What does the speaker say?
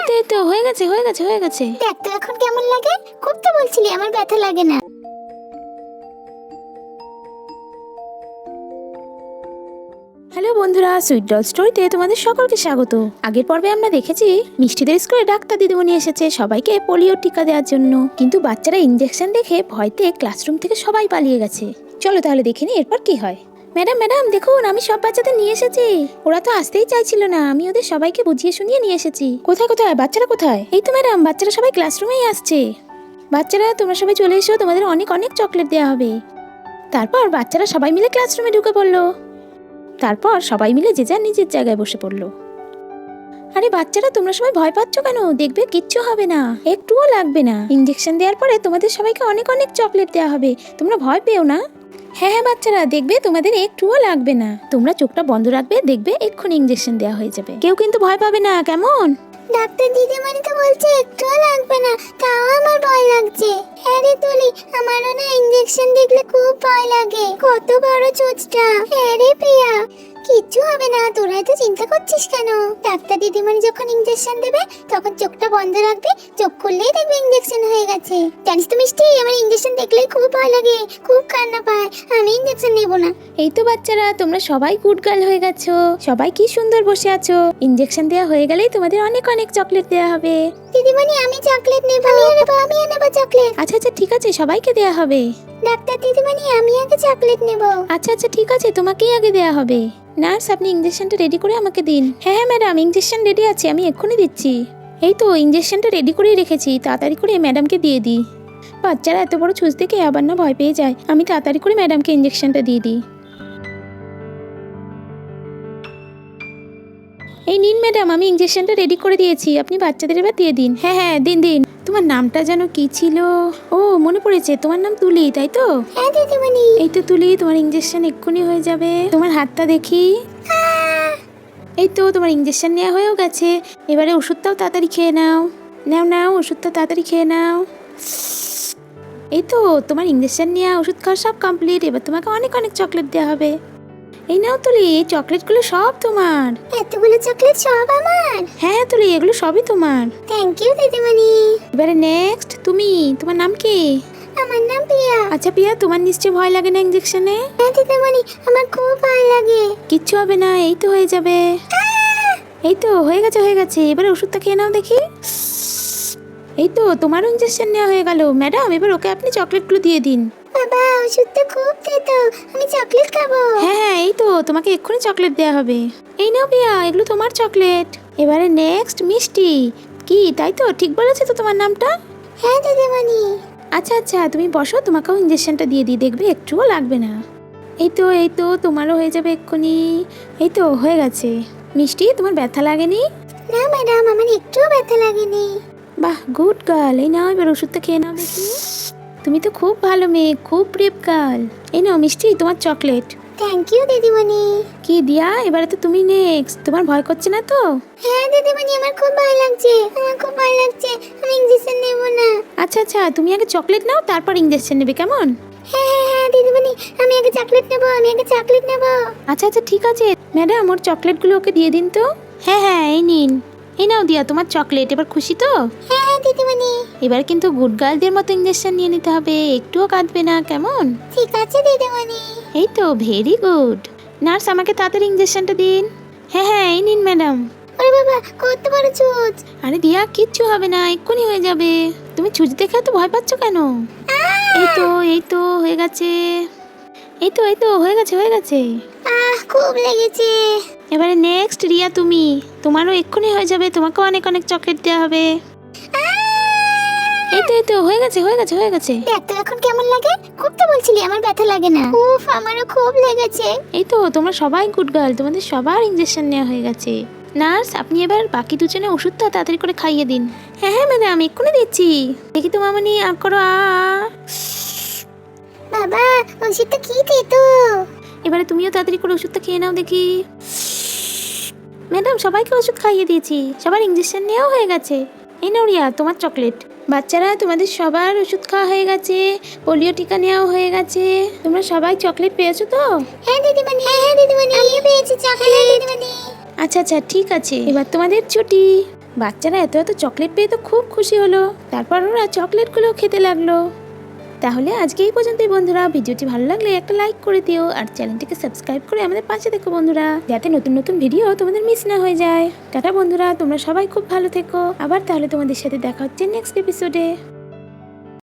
তো হয়ে গেছে হয়ে গেছে হয়ে গেছে। দেখ তো এখন কেমন লাগে? খুব তো বলছিলি আমার ব্যথা লাগে না। হ্যালো বন্ধুরা, সুইট ডল স্টোরিতে তোমাদের সকলকে স্বাগত। আগের পর্বে আমরা দেখেছি মিষ্টিদের স্কুলে ডাক্তার দিদিমণি এসেছে সবাইকে পোলিও টিকা দেওয়ার জন্য, কিন্তু বাচ্চারা ইনজেকশন দেখে ভয়তে ক্লাসরুম থেকে সবাই পালিয়ে গেছে। চলো তাহলে দেখে নি এরপর কি হয়। ম্যাডাম ম্যাডাম দেখুন, আমি সব বাচ্চাদের নিয়ে এসেছি। ওরা তো আসতেই চাইছিল না, আমি ওদের সবাইকে বুঝিয়ে শুনিয়ে নিয়ে এসেছি। কোথায় কোথায় বাচ্চারা কোথায়? এই তো ম্যাডাম, বাচ্চারা সবাই ক্লাসরুমেই আসছে। বাচ্চারা তোমরা সবাই চলে এসো, তোমাদের অনেক অনেক চকলেট দেওয়া হবে। তারপর বাচ্চারা সবাই মিলে ক্লাসরুমে ঢুকে পড়লো। তারপর সবাই মিলে যে যার নিজের জায়গায় বসে পড়লো। আরে বাচ্চারা, তোমরা সবাই ভয় পাচ্ছ কেন? দেখবে কিচ্ছু হবে না, একটুও লাগবে না। ইনজেকশন দেওয়ার পরে তোমাদের সবাইকে অনেক অনেক চকলেট দেওয়া হবে, তোমরা ভয় পেও না। হ্যাঁ হ্যাঁ বাচ্চারা, দেখবে তোমাদের একটুও লাগবে না। তোমরা চোখটা বন্ধ রাখবে, দেখবে এক্ষুনি ইনজেকশন দেওয়া হয়ে যাবে। কেউ কিন্তু ভয় পাবে না, কেমন? ডাক্তার দিদিমণি তো বলছে একটুও লাগবে না, তাও আমার ভয় লাগছে। হ্যাঁ রে তুলি, আমারও না ইনজেকশন দেখলে খুব ভয় লাগে। কত বড় চোচটা। হ্যাঁ রে প্রিয়া, কিচ্ছু হবে না, তোরা এত চিন্তা করছিস কেন? ডাক্তার দিদিমণি যখন ইনজেকশন দেবে তখন চোখটা বন্ধ রাখবে, চোখ খুললেই দেখবে ইনজেকশন হয়ে গেছে। জানিস তো মিষ্টি, আমার ইনজেকশন দেখলেই খুব ভয় লাগে, খুব কান্না পায়, আমি ইনজেকশন নেব না। এই তো বাচ্চারা, তোমরা সবাই গুড গার্ল হয়ে গেছো, সবাই কি সুন্দর বসে আছো। ইনজেকশন দেওয়া হয়ে গেলেই তোমাদের অনেক অনেক চকলেট দেওয়া হবে। দিদিমণি আমি চকলেট নেব, আমি নেব চকলেট। আচ্ছা আচ্ছা ঠিক আছে, সবাইকে দেওয়া হবে। ডাক্তার দিদিমণি আমি আগে চকলেট নেব। আচ্ছা আচ্ছা ঠিক আছে, তোমাকেই আগে দেওয়া হবে। নার্স, আপনি ইনজেকশনটা রেডি করে আমাকে দিন। হ্যাঁ হ্যাঁ ম্যাডাম, ইনজেকশন রেডি আছে, আমি এক্ষুনি দিচ্ছি। এই তো ইনজেকশনটা রেডি করেই রেখেছি, তাড়াতাড়ি করে ম্যাডামকে দিয়ে দিই। বাচ্চারা এত বড় ছুঁচ দেখে আবার না ভয় পেয়ে যায়, আমি তাড়াতাড়ি করে ম্যাডামকে ইনজেকশনটা দিয়ে দিই। এই নিন ম্যাডাম, আমি ইনজেকশনটা রেডি করে দিয়েছি, আপনি বাচ্চাদের এবার দিয়ে দিন। হ্যাঁ হ্যাঁ দিন দিন। তোমার নামটা যেন কি ছিল? ও মনে পড়েছে, তোমার নাম তুলি, তাই তো? হ্যাঁ দিদিমণি। এই তো তুলি, তোমার ইনজেকশন এক্ষুনি হয়ে যাবে। তোমার হাতটা দেখি। এই তো তোমার ইনজেকশন নেওয়া হয়েও গেছে, এবারে ওষুধটাও তাড়াতাড়ি খেয়ে নাও। নাও নাও, ওষুধটা তাড়াতাড়ি খেয়ে নাও। এই তো তোমার ইনজেকশন নেওয়া, ওষুধ খাওয়া সব কমপ্লিট, এবার তোমাকে অনেক অনেক চকলেট দেওয়া হবে। এই নাও তুলি, এই চকলেটগুলো সব তোমার। এতগুলো চকলেট সব আমার? হ্যাঁ তুলি, এগুলো সবই তোমার। থ্যাংক ইউ দিদিমণি। এবারে নেক্সট তুমি, তোমার নাম কি? আমার নাম প্রিয়া। আচ্ছা প্রিয়া, তোমার নিশ্চয়ই ভয় লাগে না ইনজেকশনে? হ্যাঁ দিদিমণি, আমার খুব ভয় লাগে। কিচ্ছু হবে না, এই তো হয়ে যাবে। এই তো হয়ে গেছে হয়ে গেছে, এবারে ওষুধটা খেয়ে নাও দেখি। এই তো তোমারও ইনজেকশন নেওয়া হয়ে গেল। ম্যাডাম, এবার ওকে আপনি চকলেটগুলো দিয়ে দিন। বাবা ওষুধটা খুব তেতো, আমি চকলেট খাবো। হ্যাঁ হ্যাঁ এই তো তোমাকে এক্ষুনি চকলেট দেওয়া হবে। এই নাও প্রিয়া, এগুলো তোমার চকলেট। এবারে নেক্সট মিষ্টি। কি, তাই তো? ঠিক বলেছে তো তোমার নামটা? হ্যাঁ দিদিমণি। আচ্ছা আচ্ছা তুমি বসো, তোমাকেও ইনজেকশনটা দিয়ে দিই, দেখবে একটুও লাগবে না। এই তো তোমারও হয়ে যাবে এক্ষুনি। এই তো হয়ে গেছে। মিষ্টি, তোমার ব্যথা লাগেনি? না ম্যাডাম, আমার একটুও ব্যথা লাগেনি। বাহ, গুড গার্ল। এই নাও এবার ওষুধটা খেয়ে নাও দেখি। তুমি তো খুব ভালো মেয়ে, খুব ব্রেভ গার্ল। এই নাও মিষ্টি, তোমার চকলেট। থ্যাংক ইউ দিদিমণি। কি দিয়া, এবারে তো তুমি নেক্সট। তোমার ভয় করছে না তো? হ্যাঁ দিদিমণি, আমার খুব ভয় লাগছে, আমার খুব ভয় লাগছে, আমি ইনজেকশন নেব না। আচ্ছা আচ্ছা, তুমি আগে চকলেট নাও, তারপর ইনজেকশন নেবে, কেমন? হ্যাঁ হ্যাঁ হ্যাঁ দিদিমণি, আমি আগে চকলেট নেব, আমি আগে চকলেট নেব। আচ্ছা আচ্ছা ঠিক আছে ম্যাডাম, ওর চকলেটগুলো ওকে দিয়ে দিন তো। হ্যাঁ হ্যাঁ এই নিন। এই নাও দিয়া তোমার চকলেট, এবার খুশি তো? হ্যাঁ হ্যাঁ দিদিমণি। এবার কিন্তু গুড গার্লদের মতো ইনজেকশন নিয়ে নিতে হবে, একটুও কাঁদবে না, কেমন? ঠিক আছে দিদিমণি। এই তো ভেরি গুড। নার্স, আমাকে তাড়াতাড়ি ইনজেকশনটা দিন। হ্যাঁ হ্যাঁ এই নিন ম্যাডাম। আরে বাবা, কত বড় চোচ। আরে দিয়া, কিচ্ছু হবে না, এক্ষুনি হয়ে যাবে। তুমি ছুঁচ দেখে এত ভয় পাচ্ছ কেন? এই তো হয়ে গেছে। এই তো হয়ে গেছে হয়ে গেছে। খুব লেগেছে। এবারে নেক্সট রিয়া, তুমি, তোমারও এক্ষুনি হয়ে যাবে, তোমাকেও অনেক অনেক চকলেট দেওয়া হবে। এই তো হয়ে গেছে হয়ে গেছে হয়ে গেছে। দেখ তো এখন কেমন লাগে? খুব তো বলছিলি আমার ব্যথা লাগে না। উফ, আমারও খুব লেগেছে। এই তো তোমরা সবাই গুড গার্ল, তোমাদের সবার ইনজেকশন নেওয়া হয়ে গেছে। নার্স, আপনি এবার বাকি দুজনে ওষুধটা তাড়াতাড়ি করে খাইয়ে দিন। হ্যাঁ হ্যাঁ ম্যাডাম, এক্ষুনি দিচ্ছি। দেখি তো মামনি, আ করো আ। বাবা ওষুধটা কি তেতো। এবারে তুমিও তাড়াতাড়ি করে ওষুধটা খেয়ে নাও দেখি। ম্যাডাম, সবাইকে ওষুধ খাইয়ে দিয়েছি, সবার ইনজেকশন নেওয়াও হয়ে গেছে। এই নাও রিয়া, তোমার চকলেট। বাচ্চারা, তোমাদের সবার ওষুধ খাওয়া হয়ে গেছে, পোলিও টিকা নেওয়াও হয়ে গেছে। তোমরা সবাই চকলেট পেয়েছো তো? হ্যাঁ দিদিমণি, হ্যাঁ হ্যাঁ দিদিমণি, আমিও পেয়েছি চকলেট দিদিমণি। আচ্ছা আচ্ছা ঠিক আছে, এবার তোমাদের ছুটি। বাচ্চারা এত এত চকলেট পেয়ে তো খুব খুশি হলো। তারপর ওরা চকলেটগুলো খেতে লাগলো। তাহলে আজকে এই পর্যন্তই বন্ধুরা। ভিডিওটি ভালো লাগলে একটা লাইক করে দিও আর চ্যানেলটিকে সাবস্ক্রাইব করে আমাদের পাশে দেখো বন্ধুরা, যাতে নতুন নতুন ভিডিও তোমাদের মিস না হয়ে যায়। টাটা বন্ধুরা, তোমরা সবাই খুব ভালো থেকো। আবার তাহলে তোমাদের সাথে দেখা হচ্ছে নেক্সট এপিসোডে।